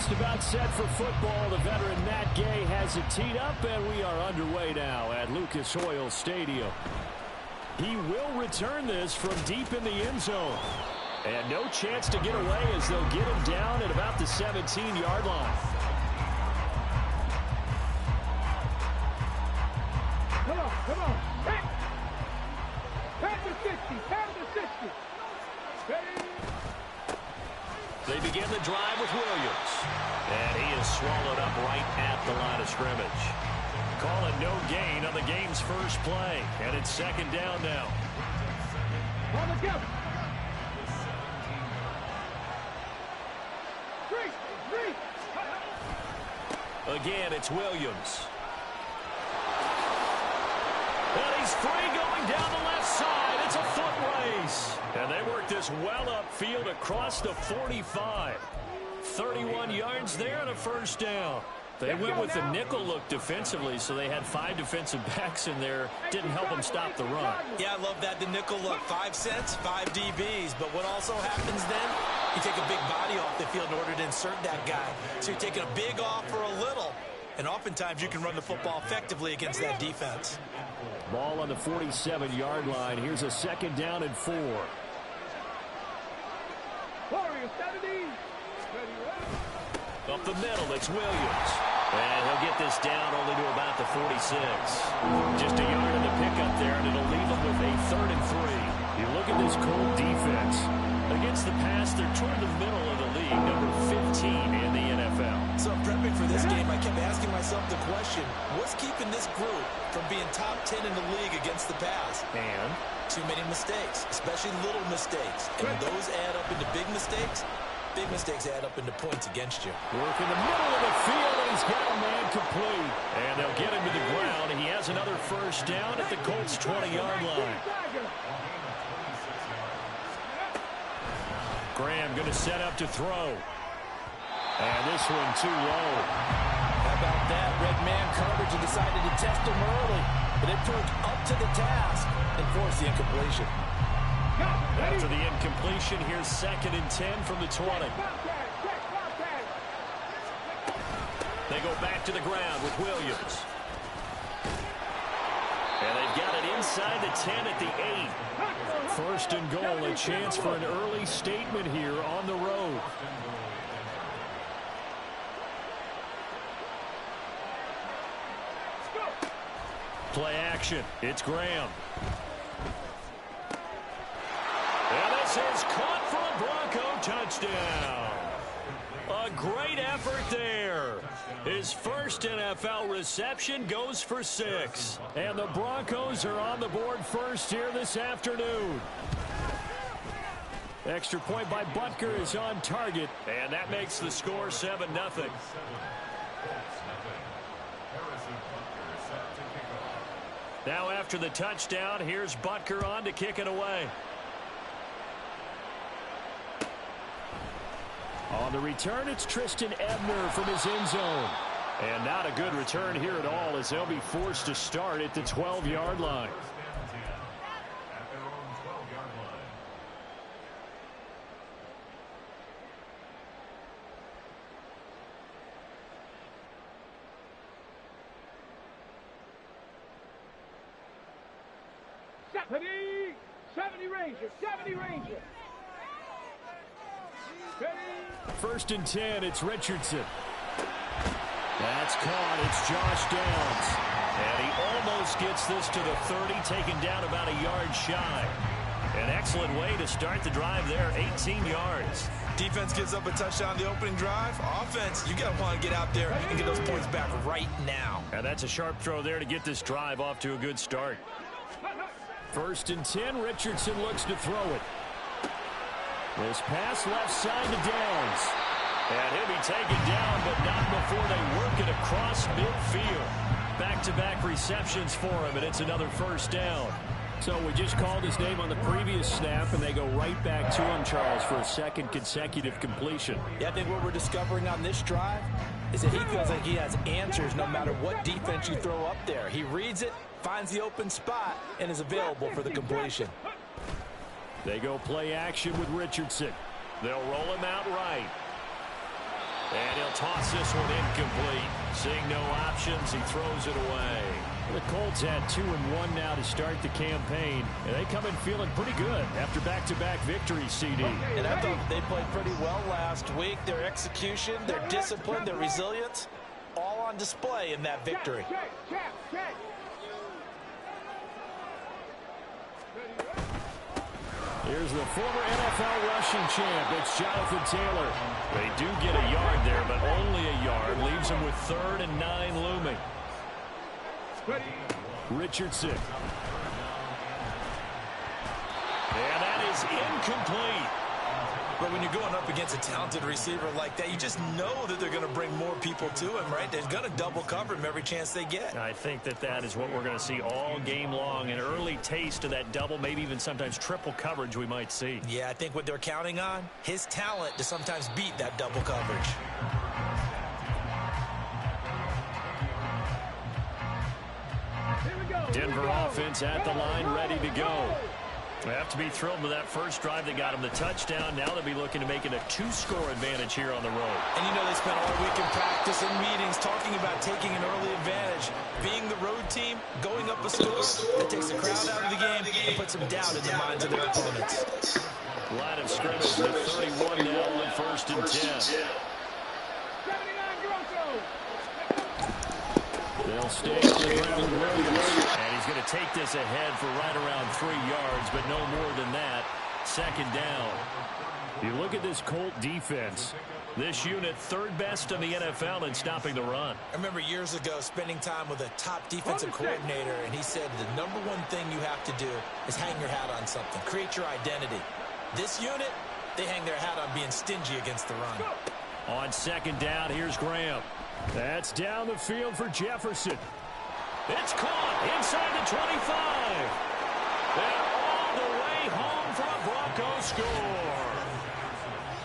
just about set for football. The veteran Matt Gay has it teed up, and we are underway now at Lucas Oil Stadium. He will return this from deep in the end zone. And no chance to get away as they'll get him down at about the 17-yard line. Come on. Pass the 60. Ready? They begin the drive with Williams. And he is swallowed up right at the line of scrimmage. Call it no gain on the game's first play. And it's second down now. On the go. Three. Again, it's Williams. And he's free going down the left side. It's a foot race. And they work this well upfield across the 45. 31 yards there and a first down. They went with the nickel look defensively, so they had 5 defensive backs in there. Didn't help them stop the run. Yeah, I love that, the nickel look. 5 cents, 5 DBs. But what also happens then, you take a big body off the field in order to insert that guy. So you're taking a big off for a little. And oftentimes you can run the football effectively against that defense. Ball on the 47-yard line. Here's a second down and 4. Warriors, 70. Up the middle, it's Williams. And he'll get this down only to about the 46. Just a yard in the pickup there, and it'll leave them with a 3rd and 3. You look at this Colt defense. Against the pass, they're toward the middle of the league, number 15 in the NFL. So prepping for this game, I kept asking myself the question, what's keeping this group from being top 10 in the league against the pass? And too many mistakes, especially little mistakes. And when those add up into big mistakes add up into points against you. Work in the middle of the field, and he's got a man complete. And they'll get him to the ground, and he has another first down at the Colts' 20-yard line. Graham going to set up to throw. And this one too low. How about that? Red man coverage and decided to test him early. But it proved up to the task and forced the incompletion. After the incompletion, here's 2nd and 10 from the 20. They go back to the ground with Williams. And they've got it inside the 10 at the 8. 1st and goal, a chance for an early statement here on the road. Play action. It's Graham. And this is caught for a Bronco touchdown. A great effort there. His first NFL reception goes for 6. And the Broncos are on the board first here this afternoon. Extra point by Butker is on target. And that makes the score 7-0. Now after the touchdown, here's Butker on to kick it away. On the return, it's Tristan Ebner from his end zone. And not a good return here at all as they'll be forced to start at the 12-yard line. Seventy Ranger. 1st and 10, it's Richardson. That's caught. It's Josh Downs. And he almost gets this to the 30, taken down about a yard shy. An excellent way to start the drive there, 18 yards. Defense gives up a touchdown the opening drive. Offense, you got to want to get out there and get those points back right now. And that's a sharp throw there to get this drive off to a good start. 1st and 10, Richardson looks to throw it. This pass left side to Downs. And he'll be taken down, but not before they work it across midfield. Back-to-back receptions for him, and it's another first down. So we just called his name on the previous snap, and they go right back to him, Charles, for a 2nd consecutive completion. Yeah, I think what we're discovering on this drive is that he feels like he has answers no matter what defense you throw up there. He reads it, finds the open spot, and is available for the completion. They go play action with Richardson. They'll roll him out right. And he'll toss this one incomplete. Seeing no options, he throws it away. The Colts had 2-1 now to start the campaign, and they come in feeling pretty good after back-to-back victories, CD. And I thought they played pretty well last week. Their execution, their discipline, their resilience, all on display in that victory. Here's the former NFL rushing champ. It's Jonathan Taylor. They do get a yard there, but only a yard. Leaves them with 3rd and 9 looming. Richardson. And that is incomplete. But when you're going up against a talented receiver like that, you just know that they're going to bring more people to him, right? They're going to double cover him every chance they get. I think that is what we're going to see all game long. An early taste of that double, maybe even sometimes triple coverage we might see. Yeah, I think what they're counting on, his talent to sometimes beat that double coverage. Denver offense at the line, ready to go. They have to be thrilled with that first drive that got them the touchdown. Now they'll be looking to make it a 2-score advantage here on the road. And you know they spent all week in practice and meetings talking about taking an early advantage. Being the road team, going up a score, that takes the crowd out of the game and puts them down in the minds of their opponents. Line of scrimmage at 31 now on 1st and 10. They'll stay on the ground with Williams. And he's going to take this ahead for right around 3 yards, but no more than that. 2nd down. You look at this Colt defense. This unit 3rd best in the NFL in stopping the run. I remember years ago spending time with a top defensive coordinator, and he said the number one thing you have to do is hang your hat on something. Create your identity. This unit, they hang their hat on being stingy against the run. On 2nd down, here's Graham. That's down the field for Jefferson. It's caught inside the 25. They're all the way home for a Broncos score.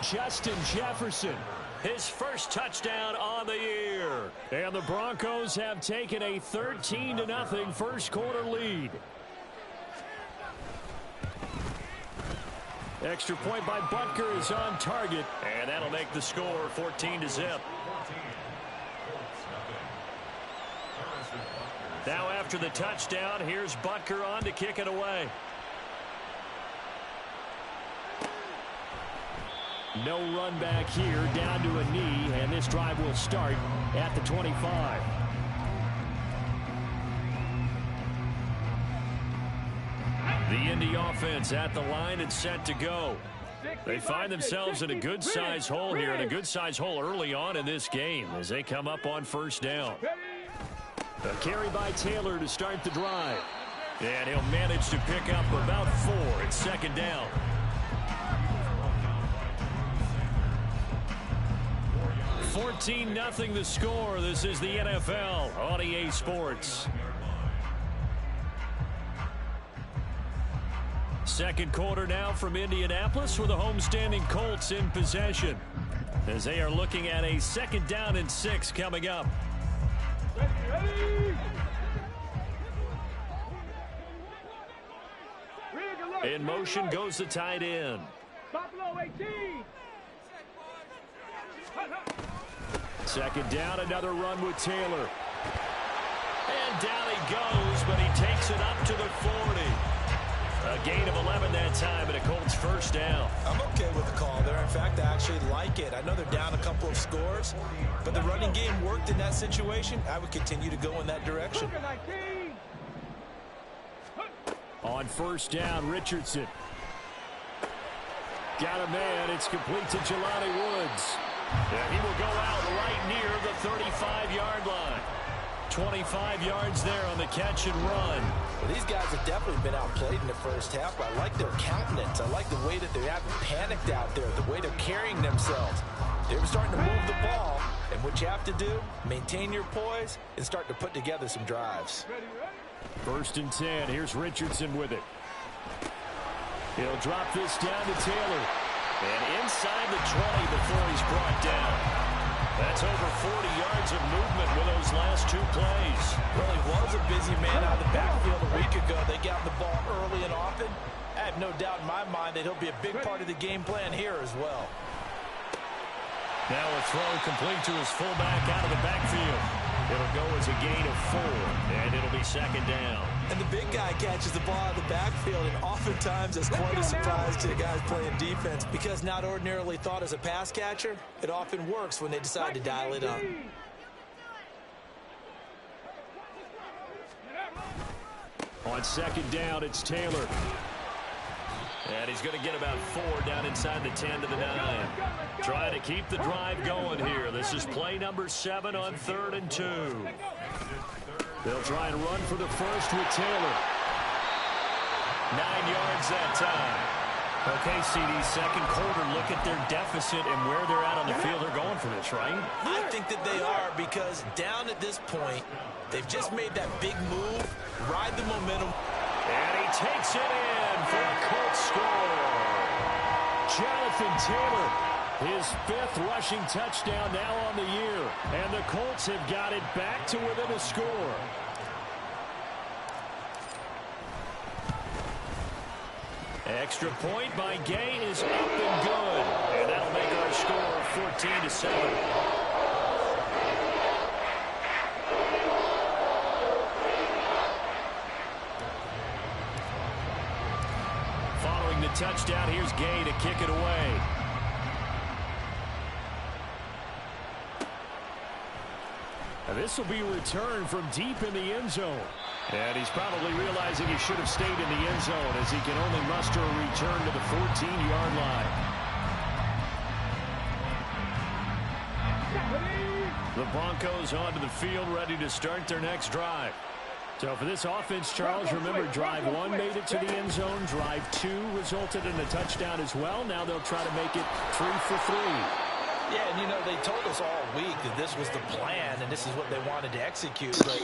Justin Jefferson, his first touchdown on the year. And the Broncos have taken a 13-0 first quarter lead. Extra point by Butker is on target, and that'll make the score 14-0. Now after the touchdown, here's Butker on to kick it away. No run back here, down to a knee, and this drive will start at the 25. The Indy offense at the line and set to go. They find themselves in a good-sized hole here, and a good-sized hole early on in this game as they come up on 1st down. A carry by Taylor to start the drive. And he'll manage to pick up about 4 at 2nd down. $14-0 the score. This is the NFL on EA Sports. 2nd quarter now from Indianapolis with the homestanding Colts in possession as they are looking at a 2nd down and 6 coming up. In motion goes the tight end. 2nd down, another run with Taylor. And down he goes, but he takes it up to the 40. A gain of 11 that time, and a Colts 1st down. I'm okay with the call there. In fact, I actually like it. I know they're down a couple of scores, but the running game worked in that situation. I would continue to go in that direction. On 1st down, Richardson. Got a man. It's complete to Jelani Woods. And he will go out right near the 35-yard line. 25 yards there on the catch and run. Well, these guys have definitely been outplayed in the first half. I like their countenance. I like the way that they haven't panicked out there, the way they're carrying themselves. They're starting to move the ball, and what you have to do, maintain your poise and start to put together some drives. 1st and 10. Here's Richardson with it. He'll drop this down to Taylor. And inside the 20 before he's brought down. That's over 40 yards of movement with those last 2 plays. Well, he was a busy man out of the backfield a week ago. They got the ball early and often. I have no doubt in my mind that he'll be a big part of the game plan here as well. Now a throw complete to his fullback out of the backfield. It'll go as a gain of 4, and it'll be second down. And the big guy catches the ball out of the backfield, and oftentimes it's quite a surprise to the guys playing defense because not ordinarily thought as a pass catcher, it often works when they decide to dial it up. On second down, it's Taylor. And he's going to get about 4 down inside the 10 to the 9. Trying to keep the drive going here. This is play number 7 on 3rd and 2. They'll try and run for the first with Taylor. 9 yards that time. Okay, CD, second quarter, look at their deficit and where they're at on the field. They're going for this, right? I think that they are because down at this point, they've just made that big move, ride the momentum. And he takes it in for a Colts score. Jonathan Taylor, his 5th rushing touchdown now on the year. And the Colts have got it back to within a score. Extra point by Gay is up and good. And that'll make our score 14-7. The touchdown. Here's Gay to kick it away. This will be returned from deep in the end zone. And he's probably realizing he should have stayed in the end zone as he can only muster a return to the 14-yard line. The Broncos onto the field ready to start their next drive. So for this offense, Charles, remember drive 1 made it to the end zone. Drive 2 resulted in a touchdown as well. Now they'll try to make it 3 for 3. Yeah, and you know, they told us all week that this was the plan and this is what they wanted to execute. But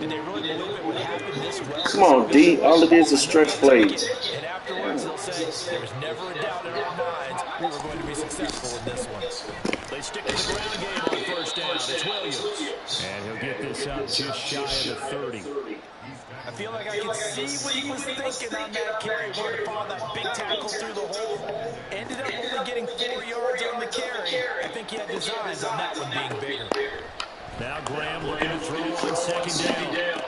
did they really believe it would happen this well? Come on, D. All it is stretch plays. And afterwards, they'll say there was never a doubt in our minds we were going to be successful in this one. They stick to the ground game on first down. It's Williams. And he'll get this up just shy of the 30. I feel like I can see what he was thinking on that carry. Wanted to follow that big tackle through the hole. Ended up only getting 4 yards on the carry. I think he had designs on that one being bigger. Now Graham looking to throw on second down.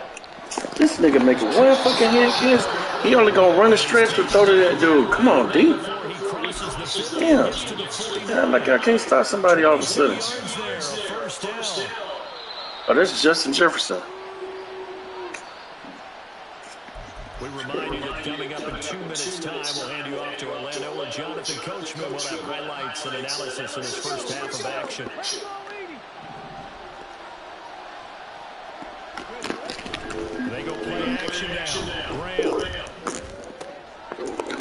This nigga making one fucking hand kiss. He only gonna run a stretch to throw to that dude. Come on, D. Damn. Damn, like I can't stop somebody all of a sudden. Oh, this is Justin Jefferson. We remind you that coming up in 2 minutes' time, we'll hand you off to Orlando, where Jonathan Coachman will have highlights and analysis in his first half of action. They go play action now. Graham.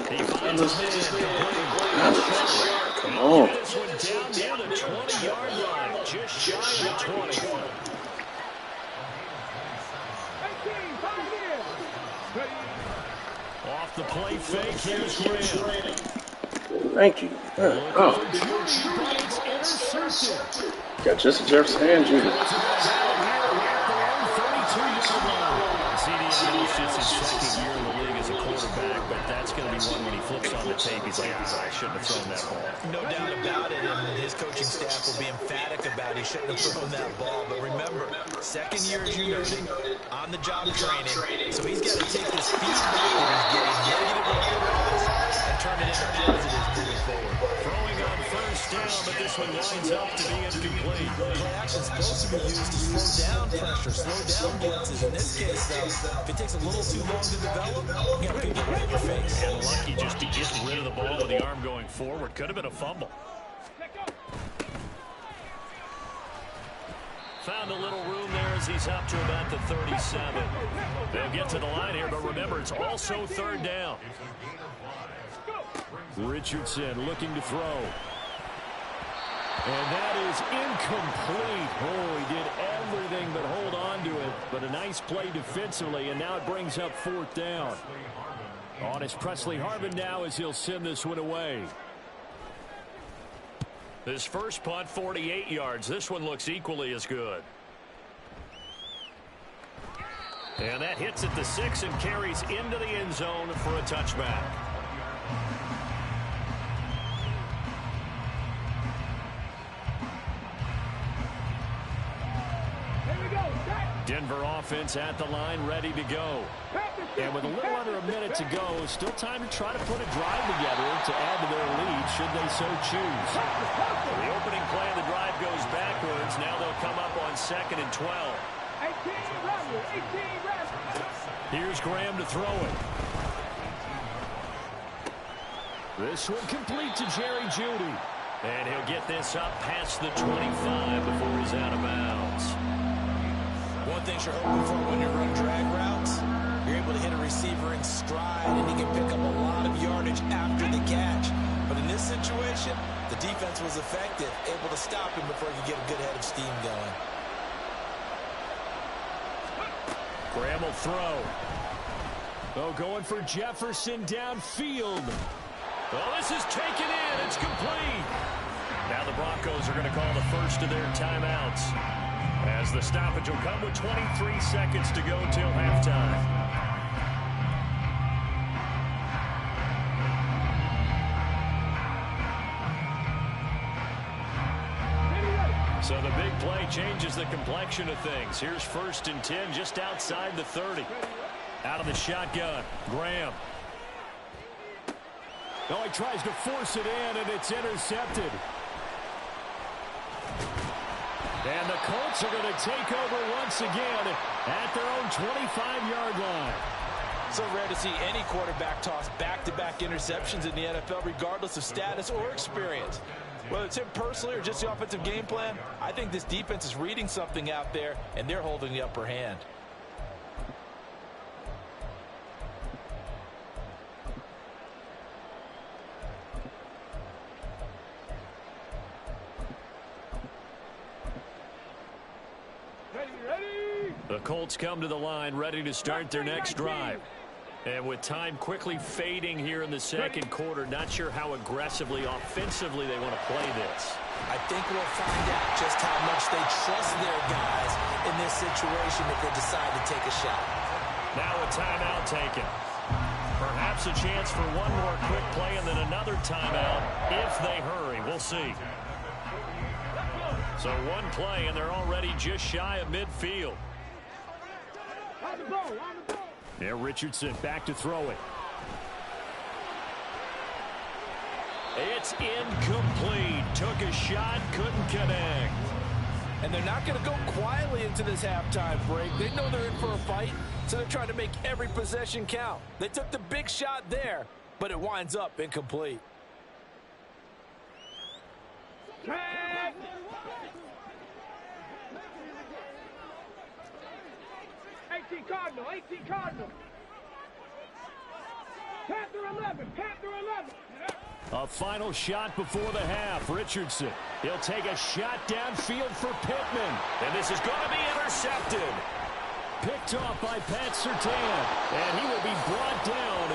He finds his man. Come on. This one down near the 20-yard line, just shy of 20. Off the play fake, here's Graham. Thank you. Oh. Got Justin Jefferson and Judy. It's his second year in the league as a quarterback, but that's going to be one when he flips on the tape. He's like, I shouldn't have thrown that ball. No doubt about it, and his coaching staff will be emphatic about he shouldn't have thrown that ball. But remember, second year, as you noted, on-the-job training, so he's got to take this feedback that he's getting, negative or otherwise, and turn it into positives moving forward. Throwing on first down, but this one lines up to be incomplete. Play action is supposed to be used to slow down pressure, slow down blitzes. In this case, though, if it takes a little too long to develop, you got people right in your face. And lucky just to get rid of the ball with the arm going forward. Could have been a fumble. Found a little room there as he's up to about the 37. They'll get to the line here, but remember, it's also third down. Richardson looking to throw. And that is incomplete. Oh, he did everything but hold on to it. But a nice play defensively, and now it brings up fourth down. On is Presley Harvin now as he'll send this one away. This first punt, 48 yards. This one looks equally as good. And that hits at the 6 and carries into the end zone for a touchback. Denver offense at the line, ready to go. And with a little under a minute to go, still time to try to put a drive together to add to their lead should they so choose. The opening play of the drive goes backwards. Now they'll come up on 2nd and 12. 18 runs. Here's Graham to throw it. This one complete to Jerry Jeudy. And he'll get this up past the 25 before he's out of bounds. One thing you're hoping for when you run drag routes, you're able to hit a receiver in stride, and he can pick up a lot of yardage after the catch. But in this situation, the defense was effective, able to stop him before he could get a good head of steam going. Graham will throw. Oh, going for Jefferson downfield. Well, this is taken in. It's complete. Now the Broncos are going to call the first of their timeouts, as the stoppage will come with 23 seconds to go till halftime. So the big play changes the complexion of things. Here's 1st and 10 just outside the 30. Out of the shotgun, Graham. Oh, he tries to force it in, and it's intercepted. And the Colts are going to take over once again at their own 25-yard line. So rare to see any quarterback toss back-to-back interceptions in the NFL, regardless of status or experience. Whether it's him personally or just the offensive game plan, I think this defense is reading something out there, and they're holding the upper hand. The Colts come to the line, ready to start their next drive. And with time quickly fading here in the second quarter, not sure how aggressively, offensively they want to play this. I think we'll find out just how much they trust their guys in this situation if they decide to take a shot. Now a timeout taken. Perhaps a chance for one more quick play and then another timeout if they hurry. We'll see. So one play, and they're already just shy of midfield. On the ball. Yeah, Richardson back to throw it. It's incomplete. Took a shot, couldn't connect. And they're not going to go quietly into this halftime break. They know they're in for a fight, so they're trying to make every possession count. They took the big shot there, but it winds up incomplete. Tag. 18 Cardinal. Panther 11. A final shot before the half. Richardson. He'll take a shot downfield for Pittman. And this is going to be intercepted. Picked off by Pat Surtain. And he will be brought down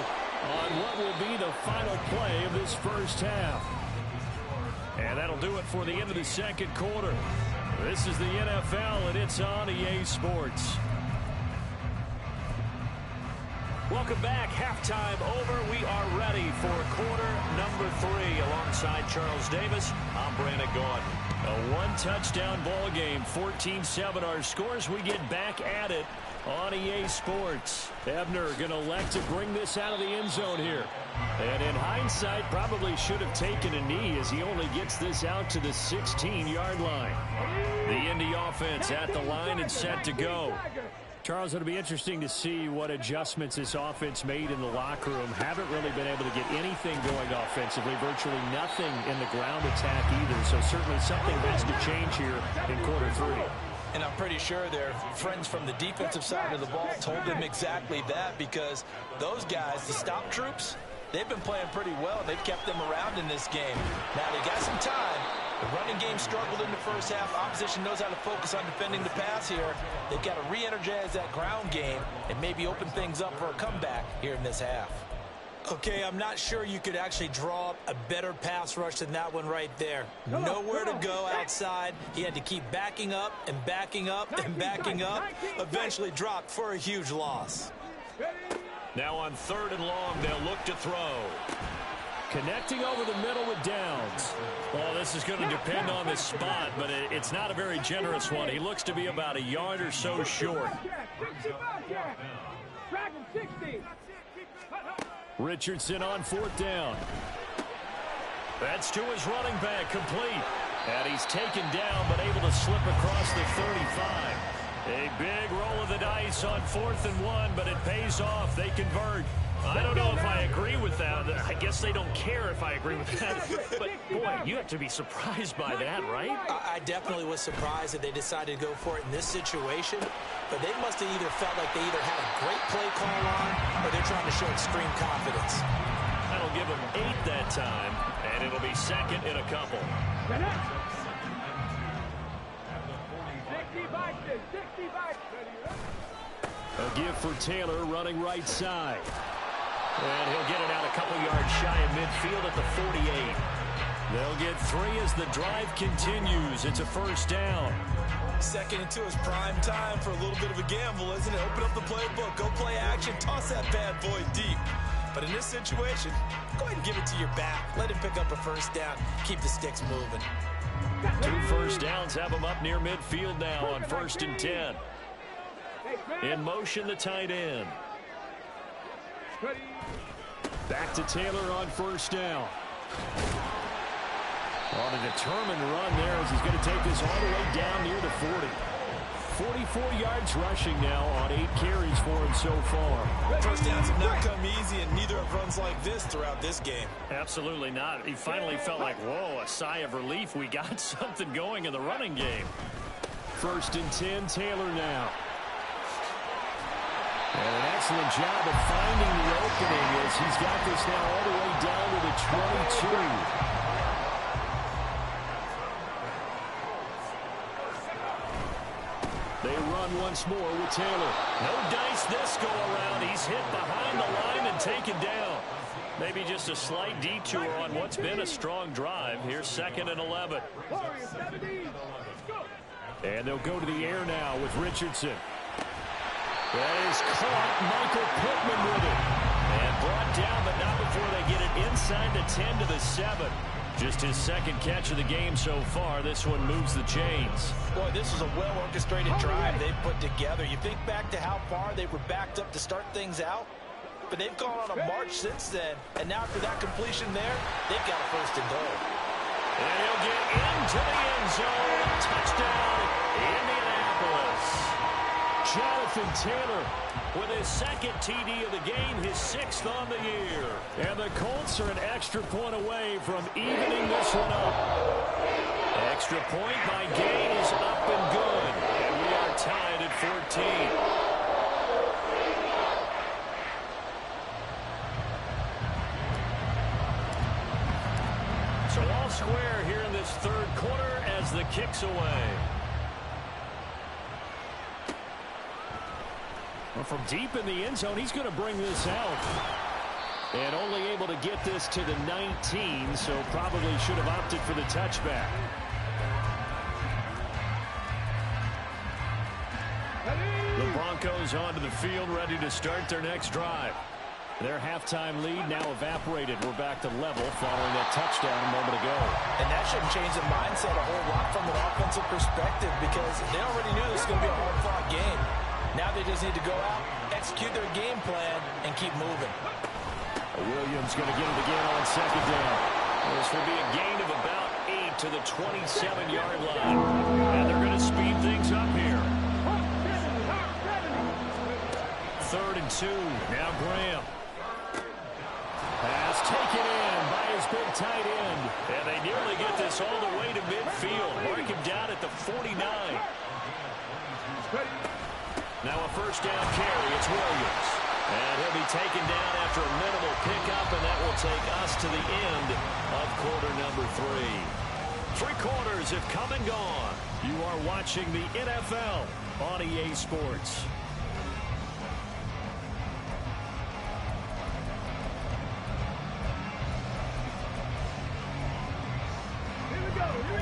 on what will be the final play of this first half. And that'll do it for the end of the second quarter. This is the NFL, and it's on EA Sports. Welcome back. Halftime over. We are ready for quarter number 3. Alongside Charles Davis, I'm Brandon Gaudin. A one-touchdown ball game, 14-7 our scores. We get back at it on EA Sports. Ebner going to elect to bring this out of the end zone here. And in hindsight, probably should have taken a knee as he only gets this out to the 16-yard line. The Indy offense at the line and set to go. Charles, it'll be interesting to see what adjustments this offense made in the locker room. Haven't really been able to get anything going offensively, virtually nothing in the ground attack either. So certainly something has to change here in quarter 3. And I'm pretty sure their friends from the defensive side of the ball told them exactly that, because those guys, the stop troops, they've been playing pretty well. They've kept them around in this game. Now they got some time. The running game struggled in the first half. Opposition knows how to focus on defending the pass here. They've got to re-energize that ground game and maybe open things up for a comeback here in this half. Okay, I'm not sure you could actually draw up a better pass rush than that one right there. Nowhere to go outside. He had to keep backing up and backing up and backing up. Eventually dropped for a huge loss. Now on 3rd and long, they'll look to throw. Connecting over the middle with Downs. Well, this is going to depend on the spot, but it's not a very generous one. He looks to be about a yard or so short. Richardson on 4th down. That's to his running back, complete. And he's taken down, but able to slip across the 35. A big roll of the dice on 4th and 1, but it pays off. They convert. I don't know if I agree with that. I guess they don't care if I agree with that. But, boy, you have to be surprised by that, right? I definitely was surprised that they decided to go for it in this situation. But they must have either felt like they either had a great play call on or they're trying to show extreme confidence. That'll give them 8 that time, and it'll be 2nd in a couple. A give for Taylor running right side. And he'll get it out a couple yards shy of midfield at the 48. They'll get 3 as the drive continues. It's a 1st down. 2nd into his prime time for a little bit of a gamble, isn't it? Open up the playbook, go play action, toss that bad boy deep. But in this situation, go ahead and give it to your back. Let him pick up a 1st down. Keep the sticks moving. 2 1st downs have him up near midfield now on 1st and 10. In motion, the tight end. Back to Taylor on 1st down. On a determined run there as he's going to take this all the way down near the 40. 44 yards rushing now on 8 carries for him so far. 1st downs have not come easy, and neither have runs like this throughout this game. Absolutely not. He finally felt like, whoa, a sigh of relief. We got something going in the running game. 1st and 10, Taylor now. And an excellent job of finding the opening as he's got this now all the way down to the 22. They run once more with Taylor. No dice this go around. He's hit behind the line and taken down. Maybe just a slight detour on what's been a strong drive. Here's 2nd and 11. And they'll go to the air now with Richardson. That is caught. Michael Pittman with it. And brought down, but not before they get it inside the 10 to the 7. Just his 2nd catch of the game so far. This one moves the chains. Boy, this was a well-orchestrated drive they put together. You think back to how far they were backed up to start things out, but they've gone on a march since then. And now after that completion there, they've got a 1st and goal. And he'll get into the end zone. Touchdown, Indianapolis. Jonathan Taylor with his 2nd TD of the game, his 6th on the year. And the Colts are an extra point away from evening this one up. Extra point by Gay is up and good. And we are tied at 14. So all square here in this 3rd quarter as the kick's away. Well, from deep in the end zone, he's going to bring this out. And only able to get this to the 19, so probably should have opted for the touchback. The Broncos onto the field, ready to start their next drive. Their halftime lead now evaporated. We're back to level following that touchdown a moment ago. And that shouldn't change the mindset a whole lot from an offensive perspective because they already knew this was going to be a hard-fought game. Now they just need to go out, execute their game plan, and keep moving. Williams going to get it again on 2nd down. This will be a gain of about 8 to the 27-yard line. And they're going to speed things up here. 3rd and 2. Now Graham. Pass taken in by his big tight end. And they nearly get this all the way to midfield. Mark him down at the 49. Now a 1st down carry. It's Williams. And he'll be taken down after a minimal pickup, and that will take us to the end of quarter number 3. 3 quarters have come and gone. You are watching the NFL on EA Sports.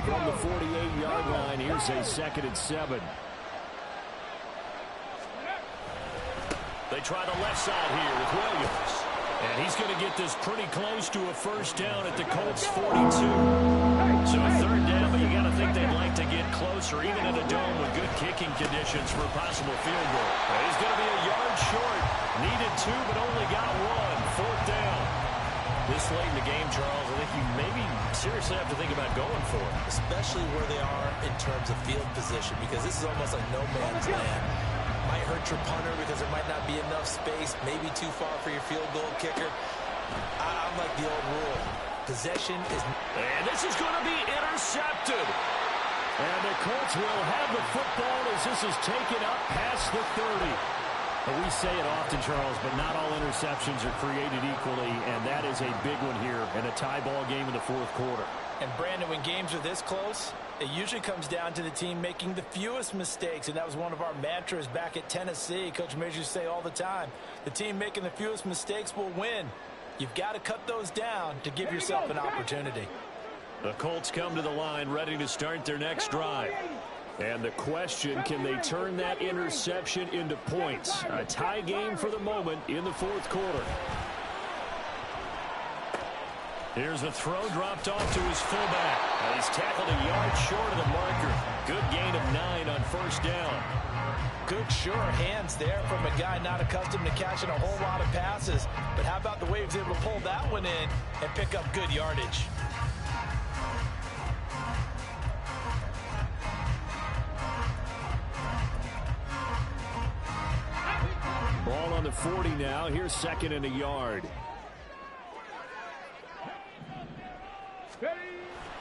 From the 48-yard line, here's a 2nd and 7. They try the left side here with Williams. And he's going to get this pretty close to a first down at the Colts 42. So a third down, but you got to think they'd like to get closer, even in a dome with good kicking conditions for a possible field goal. And he's going to be a yard short. Needed 2, but only got 1. Fourth down. This late in the game, Charles, I think you maybe seriously have to think about going for it. Especially where they are in terms of field position, because this is almost like no man's land. Might hurt your punter because there might not be enough space, maybe too far for your field goal kicker. I'm like the old rule. Possession is... And this is going to be intercepted. And the Colts will have the football as this is taken up past the 30. But we say it often, Charles, but not all interceptions are created equally, and that is a big one here in a tie ball game in the fourth quarter. And, Brandon, when games are this close, it usually comes down to the team making the fewest mistakes, and that was one of our mantras back at Tennessee. Coach Mears used to say all the time, the team making the fewest mistakes will win. You've got to cut those down to give yourself an opportunity. The Colts come to the line ready to start their next drive. And the question, can they turn that interception into points? A tie game for the moment in the fourth quarter. Here's a throw dropped off to his fullback. And he's tackled a yard short of the marker. Good gain of 9 on first down. Good, sure hands there from a guy not accustomed to catching a whole lot of passes. But how about the way he was able to pull that one in and pick up good yardage? Ball on the 40 now. Here's second and a yard.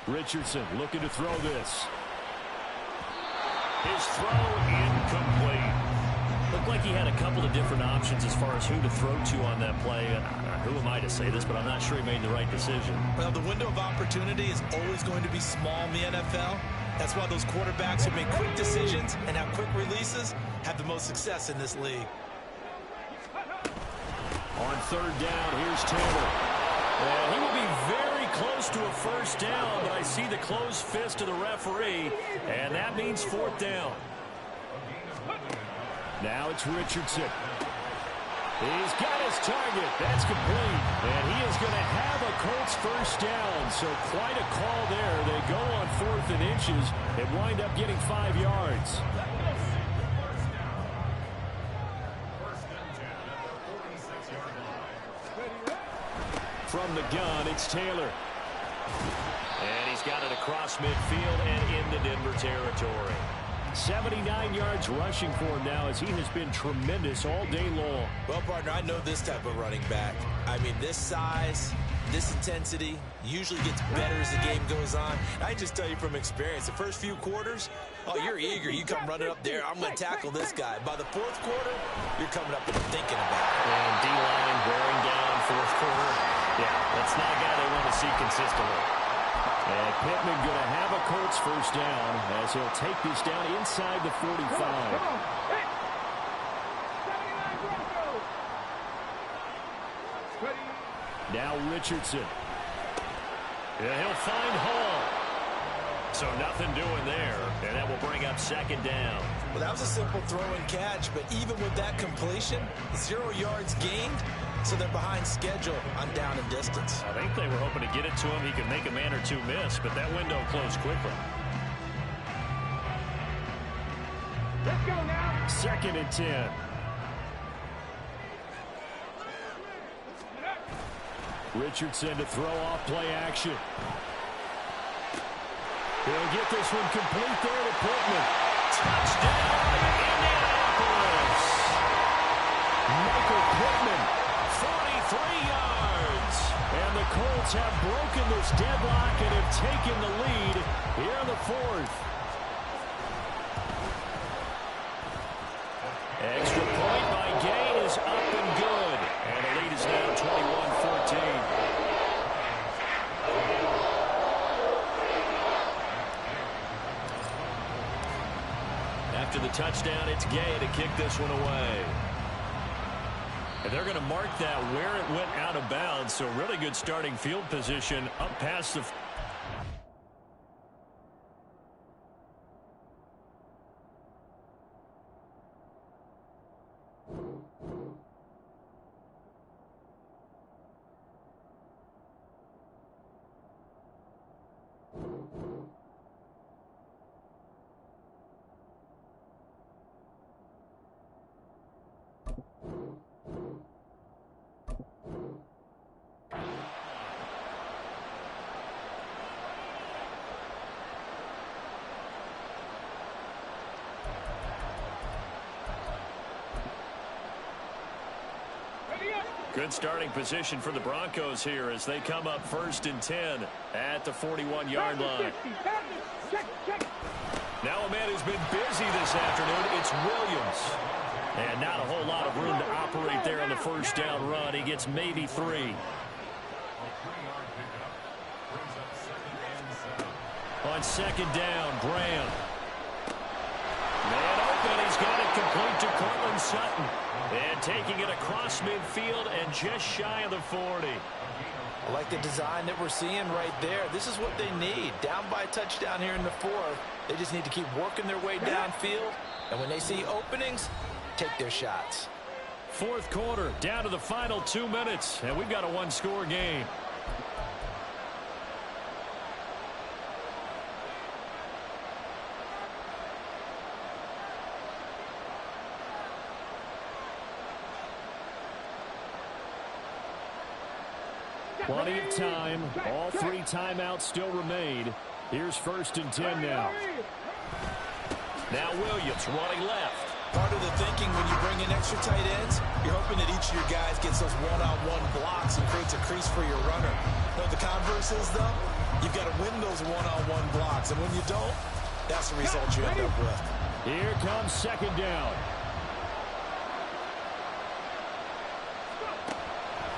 Richardson looking to throw this. His throw incomplete. Looked like he had a couple of different options as far as who to throw to on that play. Who am I to say this, but I'm not sure he made the right decision. Well, the window of opportunity is always going to be small in the NFL. That's why those quarterbacks who make quick decisions and have quick releases have the most success in this league. On third down, here's Taylor. And he will be very close to a first down, but I see the closed fist of the referee, and that means fourth down. Now it's Richardson. He's got his target. That's complete. And he is going to have a Colts first down, so quite a call there. They go on 4th and inches and wind up getting 5 yards. From the gun, it's Taylor. And he's got it across midfield and into Denver territory. 79 yards rushing for him now as he has been tremendous all day long. Well, partner, I know this type of running back. I mean, this size, this intensity usually gets better as the game goes on. I just tell you from experience, the first few quarters, oh, you're eager. You come running up there, I'm going to tackle this guy. By the fourth quarter, you're coming up and thinking about it. And D-line wearing down fourth quarter. Yeah, that's not a guy they want to see consistently. And Pittman going to have a Colts first down as he'll take this down inside the 45. Come on. Hit. 79 Broncos. Ready. Now Richardson. Yeah, he'll find Hall. So nothing doing there. And that will bring up second down. Well, that was a simple throw and catch, but even with that completion, 0 yards gained, so they're behind schedule on down and distance. I think they were hoping to get it to him. He could make a man or two miss, but that window closed quickly. Let's go now. 2nd and 10. Richardson to throw off play action. He'll get this one complete there to Pittman. Touchdown, Indianapolis. Michael Pittman, 43 yards. And the Colts have broken this deadlock and have taken the lead here in the fourth. Extra point by Gay is up and good. And the lead is now 21-14. After the touchdown, it's Gay to kick this one away. And they're going to mark that where it went out of bounds, so really good starting field position up past the... Good starting position for the Broncos here as they come up 1st and 10 at the 41-yard line. Now a man who's been busy this afternoon, it's Williams. And not a whole lot of room to operate there on the first down run. He gets maybe 3. On 2nd down, Graham. Man open, he's got it complete to Cortland Sutton. And taking it across midfield and just shy of the 40. I like the design that we're seeing right there. This is what they need. Down by a touchdown here in the 4th. They just need to keep working their way downfield. And when they see openings, take their shots. 4th quarter, down to the final 2 minutes. And we've got a 1-score game. Plenty of time. All 3 timeouts still remain. Here's 1st and 10 now. Now Williams running left. Part of the thinking when you bring in extra tight ends, you're hoping that each of your guys gets those one-on-one blocks and creates a crease for your runner. You know, the converse is, though, you've got to win those one-on-one blocks. And when you don't, that's the result you end up with. Here comes 2nd down.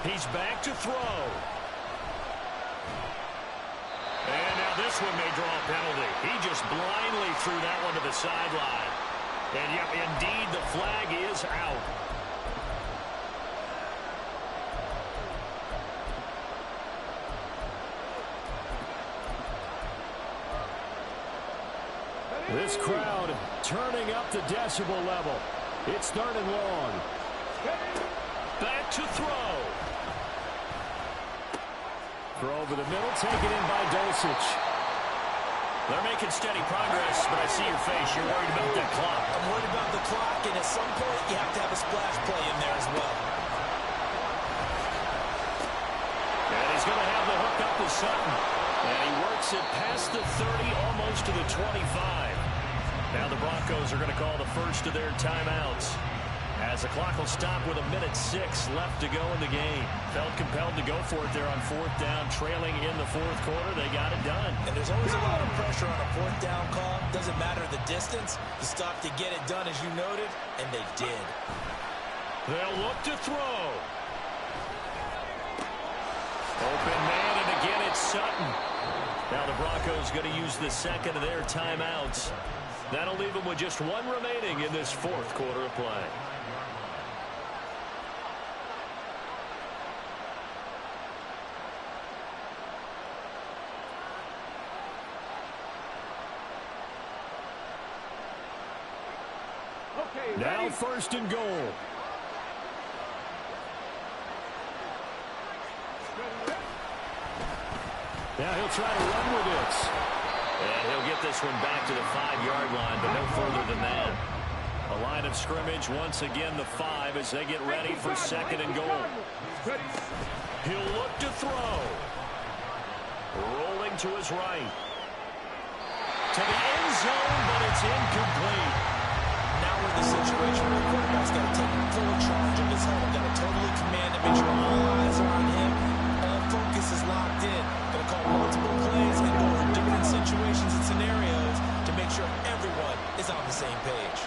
He's back to throw. And now this one may draw a penalty. He just blindly threw that one to the sideline. And yep, indeed, the flag is out. This crowd turning up the decibel level. It's 3rd and long. Back to throw. Throw over the middle, taken in by Dulcich. They're making steady progress, but I see your face. You're worried about that clock. I'm worried about the clock, and at some point, you have to have a splash play in there as well. And he's going to have the hook up with Sutton. And he works it past the 30, almost to the 25. Now the Broncos are going to call the first of their timeouts, as the clock will stop with 1:06 left to go in the game. Felt compelled to go for it there on 4th down, trailing in the 4th quarter. They got it done. And there's always a lot of pressure on a 4th down call. Doesn't matter the distance. You stop to get it done, as you noted, and they did. They'll look to throw. Open man, and again it's Sutton. Now the Broncos going to use the 2nd of their timeouts. That'll leave them with just 1 remaining in this 4th quarter of play. Now 1st and goal. Now he'll try to run with it. And he'll get this one back to the 5-yard line, but no further than that. A line of scrimmage, once again the 5 as they get ready for 2nd and goal. He'll look to throw. Rolling to his right. To the end zone, but it's incomplete. Now we're in the situation where the quarterback's got to take full charge of his home. Got to totally command and make sure all eyes are on him. All focus is locked in. Got to call multiple plays and go over different situations and scenarios to make sure everyone is on the same page.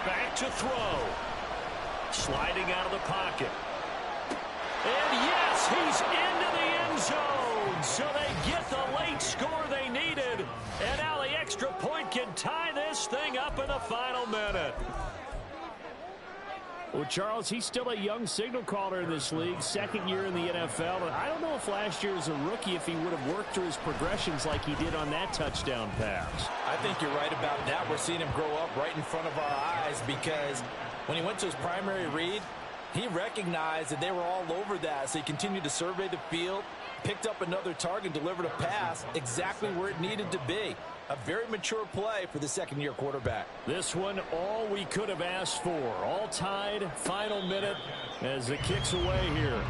Back to throw. Sliding out of the pocket. And yes, he's into the end zone. So they get the late score they needed. And now the extra point can tie this thing up in the final minute. Well, Charles, he's still a young signal caller in this league, 2nd year in the NFL. And I don't know if last year as a rookie, if he would have worked through his progressions like he did on that touchdown pass. I think you're right about that. We're seeing him grow up right in front of our eyes because when he went to his primary read, he recognized that they were all over that. So he continued to survey the field, picked up another target, delivered a pass exactly where it needed to be. A very mature play for the second-year quarterback. This one, all we could have asked for. All tied, final minute as it kicks away here.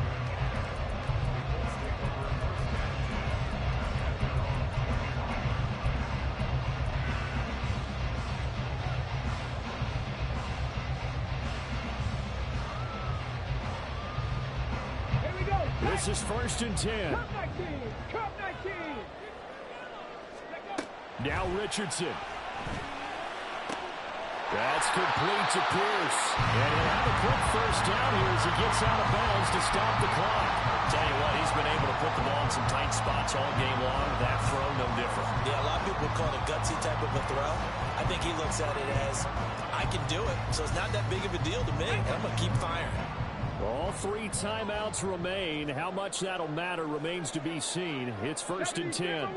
This is 1st and 10. Cup 19. Now Richardson. That's complete to Pierce. And he'll have a quick first down here as he gets out of bounds to stop the clock. Tell you what, he's been able to put the ball in some tight spots all game long. That throw, no different. Yeah, a lot of people would call it a gutsy type of a throw. I think he looks at it as, I can do it, so it's not that big of a deal to me. I'm going to keep firing. All 3 timeouts remain. How much that'll matter remains to be seen. It's 1st and 10.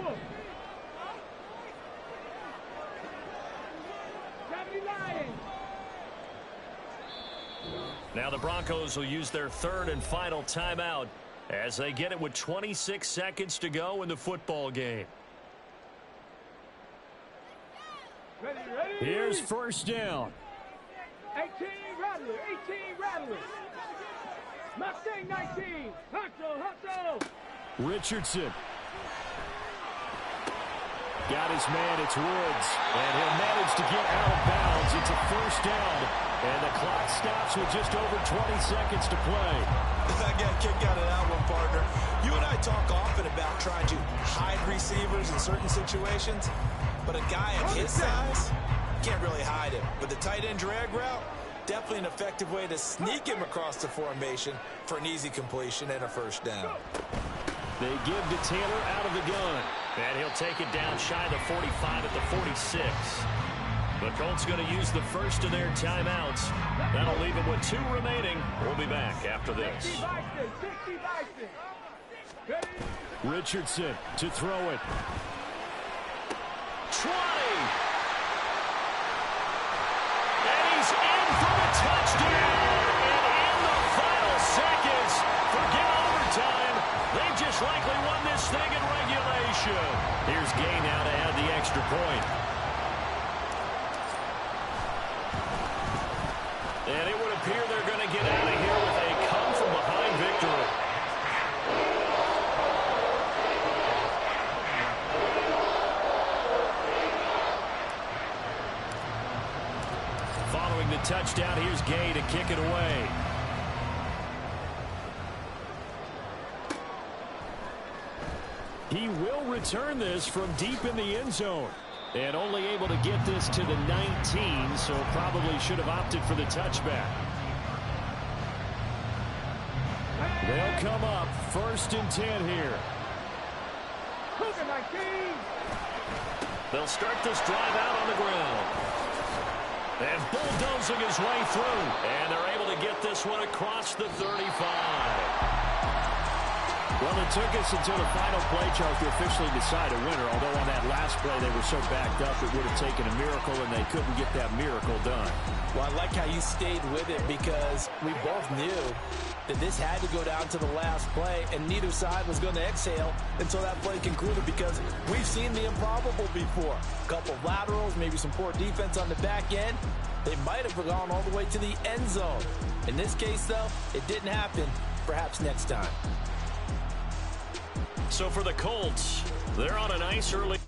Now the Broncos will use their 3rd and final timeout as they get it with 26 seconds to go in the football game. Ready. Here's 1st down. 18 Rattler. Mustang 19. Hustle. Richardson. Got his man, it's Woods. And he'll manage to get out of bounds. It's a 1st down. And the clock stops with just over 20 seconds to play. I got a kick out of that one, partner. You and I talk often about trying to hide receivers in certain situations. But a guy at his size can't really hide him. With the tight end drag route, definitely an effective way to sneak him across the formation for an easy completion and a 1st down. They give to Taylor out of the gun. And he'll take it down shy of the 45 at the 46. The Colts going to use the first of their timeouts. That'll leave them with 2 remaining. We'll be back after this. 60 Richardson to throw it. 20. And he's in for a touchdown. And in the final seconds, forget overtime. They've just likely won this thing in regulation. Here's Gay now to add the extra point. And it would appear they're going to get out of here with a come-from-behind victory. Following the touchdown, here's Gay to kick it away. He will return this from deep in the end zone. And only able to get this to the 19, so probably should have opted for the touchback. They'll come up 1st and 10 here. They'll start this drive out on the ground. And bulldozing his way through. And they're able to get this one across the 35. Well, it took us until the final play, Charles, to officially decide a winner. Although on that last play they were so backed up it would have taken a miracle, and they couldn't get that miracle done. Well, I like how you stayed with it because we both knew that this had to go down to the last play, and neither side was going to exhale until that play concluded because we've seen the improbable before. A couple of laterals, maybe some poor defense on the back end. They might have gone all the way to the end zone. In this case, though, it didn't happen. Perhaps next time. So for the Colts, they're on a nice early